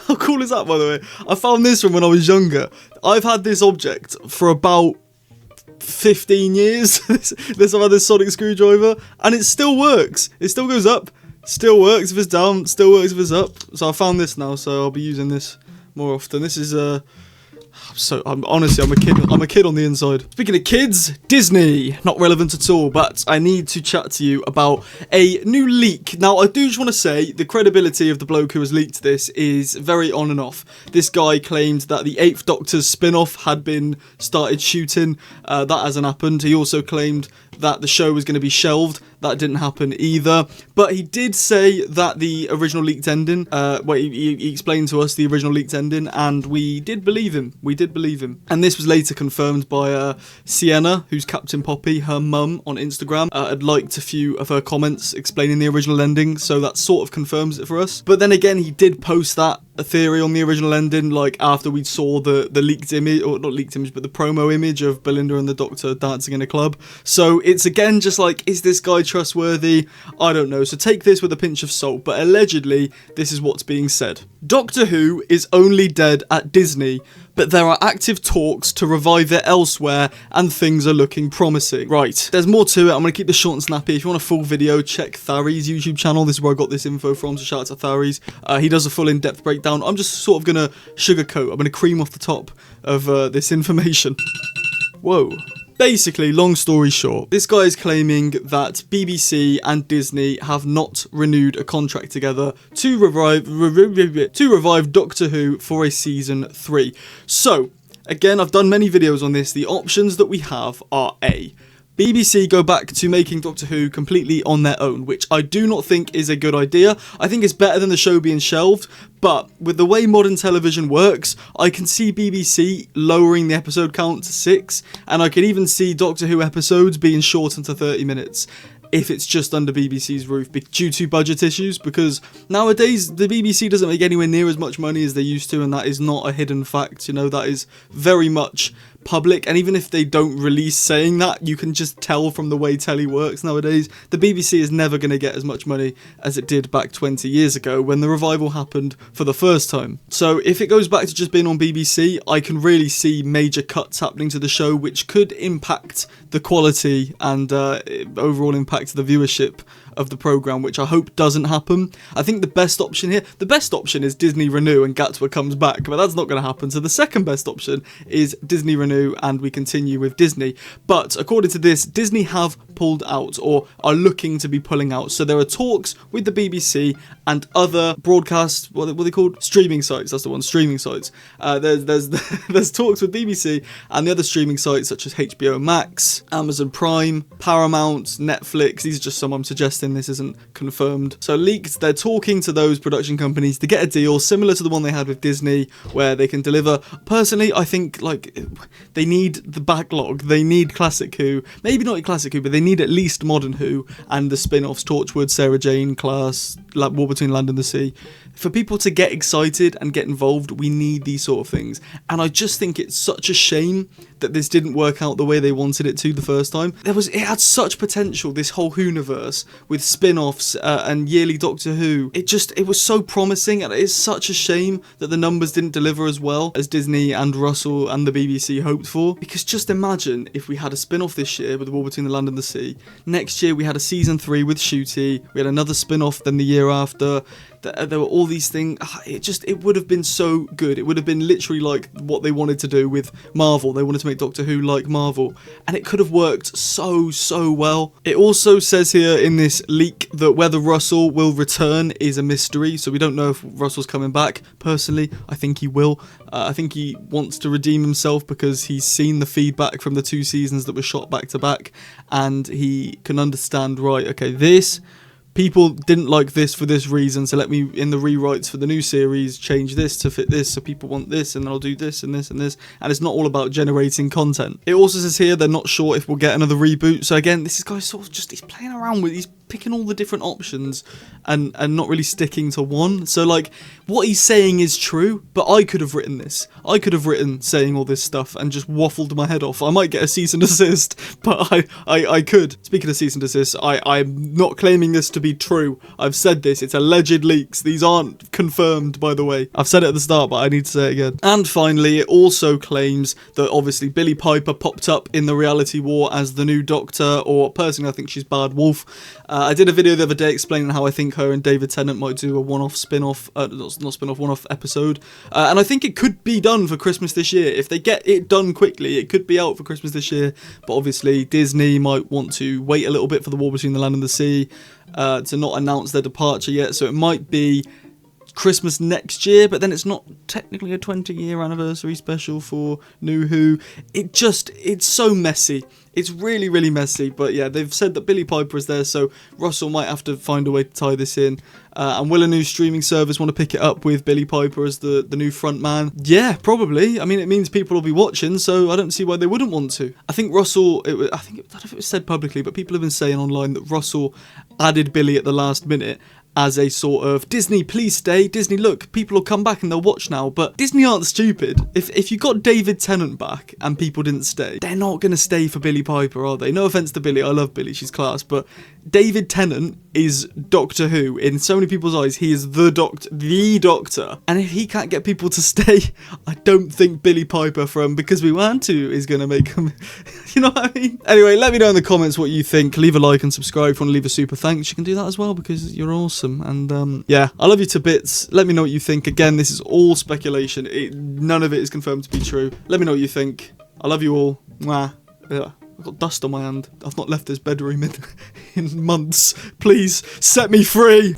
How cool is that, by the way? I found this from when I was younger. I've had this object for about 15 years. I've had this sonic screwdriver, and it still works. It still goes up, still works if it's down, still works if it's up. So I found this now, so I'll be using this more often. This is honestly, I'm a kid on the inside. Speaking of kids, Disney, not relevant at all, but I need to chat to you about a new leak. Now, I do just want to say the credibility of the bloke who has leaked this is very on and off. This guy claimed that the 8th Doctor's spin-off had been started shooting. That hasn't happened. He also claimed that the show was going to be shelved. That didn't happen either. But he did say that the original leaked ending, he explained to us the original leaked ending, and we did believe him. And this was later confirmed by Sienna, who's Captain Poppy. Her mum on Instagram had liked a few of her comments explaining the original ending, so that sort of confirms it for us. But then again, he did post that a theory on the original ending, like after we saw the leaked image, or not leaked image, but the promo image of Belinda and the Doctor dancing in a club. So it's again just like, is this guy trustworthy? I don't know. So take this with a pinch of salt, but allegedly this is what's being said. Doctor Who is only dead at Disney, but there are active talks to revive it elsewhere, and things are looking promising. Right, there's more to it. I'm going to keep this short and snappy. If you want a full video, check Thary's YouTube channel. This is where I got this info from, so shout out to Thary's. He does a full in-depth breakdown. I'm just sort of going to sugarcoat. I'm going to cream off the top of this information. Whoa. Basically, long story short, this guy is claiming that BBC and Disney have not renewed a contract together to revive Doctor Who for a season 3. So, again, I've done many videos on this. The options that we have are A, BBC go back to making Doctor Who completely on their own, which I do not think is a good idea. I think it's better than the show being shelved, but with the way modern television works, I can see BBC lowering the episode count to 6, and I can even see Doctor Who episodes being shortened to 30 minutes. If it's just under BBC's roof due to budget issues, because nowadays the BBC doesn't make anywhere near as much money as they used to, and that is not a hidden fact. You know, that is very much public, and even if they don't release saying that, you can just tell from the way telly works nowadays. The BBC is never going to get as much money as it did back 20 years ago when the revival happened for the first time. So if it goes back to just being on BBC, I can really see major cuts happening to the show, which could impact the quality and overall impact the viewership of the programme, which I hope doesn't happen. I think the best option is Disney renew and Gatwa comes back, but that's not going to happen. So the second best option is Disney renew and we continue with Disney. But according to this, Disney have pulled out or are looking to be pulling out. So there are talks with the BBC and other broadcast, what are they called? Streaming sites. That's the one, streaming sites. There's talks with BBC and the other streaming sites such as HBO Max, Amazon Prime, Paramount, Netflix. These are just some I'm suggesting. This isn't confirmed. So leaked, they're talking to those production companies to get a deal similar to the one they had with Disney, where they can deliver. Personally, I think like they need the backlog. They need Classic Who. Maybe not Classic Who, but they need at least Modern Who and the spin-offs, Torchwood, Sarah Jane, Class, War Between Land and the Sea. For people to get excited and get involved, we need these sort of things. And I just think it's such a shame that this didn't work out the way they wanted it to the first time. It had such potential, this whole Whoniverse, with spin-offs and yearly Doctor Who. It was so promising, and it is such a shame that the numbers didn't deliver as well as Disney and Russell and the BBC hoped for. Because just imagine if we had a spin-off this year with The War Between the Land and the Sea. Next year we had a season 3 with Ncuti. We had another spin-off then the year after. There were all these things. It would have been so good. It would have been literally like what they wanted to do with Marvel. They wanted to make Doctor Who like Marvel, and it could have worked so well. It also says here in this leak that whether Russell will return is a mystery, so we don't know if Russell's coming back. Personally, I think he will. I think he wants to redeem himself because he's seen the feedback from the 2 seasons that were shot back to back, and he can understand, right, okay, people didn't like this for this reason, so let me, in the rewrites for the new series, change this to fit this, so people want this, and I'll do this and this and this, and it's not all about generating content. It also says here they're not sure if we'll get another reboot, so again, this is guy sort of just, he's playing around with, he's picking all the different options and not really sticking to one. So like, what he's saying is true, but I could have written this. I could have written saying all this stuff and just waffled my head off. I might get a cease and desist, but I could. Speaking of cease and desist, I'm not claiming this to be true. I've said this. It's alleged leaks. These aren't confirmed, by the way. I've said it at the start, but I need to say it again. And finally, it also claims that obviously Billie Piper popped up in the reality war as the new Doctor, or personally I think she's Bad Wolf. I did a video the other day explaining how I think her and David Tennant might do a one-off spin-off, one-off episode. And I think it could be done for Christmas this year. If they get it done quickly, it could be out for Christmas this year. But obviously Disney might want to wait a little bit for The War Between the Land and the Sea to not announce their departure yet. So it might be Christmas next year, but then it's not technically a 20-year anniversary special for New Who. It's so messy. It's really, really messy. But yeah, they've said that Billie Piper is there, so Russell might have to find a way to tie this in. And will a new streaming service want to pick it up with Billie Piper as the new front man? Yeah, probably. I mean, it means people will be watching, so I don't see why they wouldn't want to. I think Russell, I don't know if it was said publicly, but people have been saying online that Russell added Billie at the last minute as a sort of, Disney, please stay. Disney, look, people will come back and they'll watch now. But Disney aren't stupid. If you got David Tennant back and people didn't stay, they're not going to stay for Billie Piper, are they? No offense to Billie, I love Billie, she's class, but David Tennant is Doctor Who. In so many people's eyes, he is the Doctor. And if he can't get people to stay, I don't think Billie Piper from Because We Want To is going to make him, you know what I mean? Anyway, let me know in the comments what you think. Leave a like and subscribe. If you want to leave a super thanks, you can do that as well, because you're awesome. And yeah, I love you to bits. Let me know what you think. Again, this is all speculation. None of it is confirmed to be true. Let me know what you think. I love you all. Mwah. Yeah. I've got dust on my hand. I've not left this bedroom in months. Please, set me free.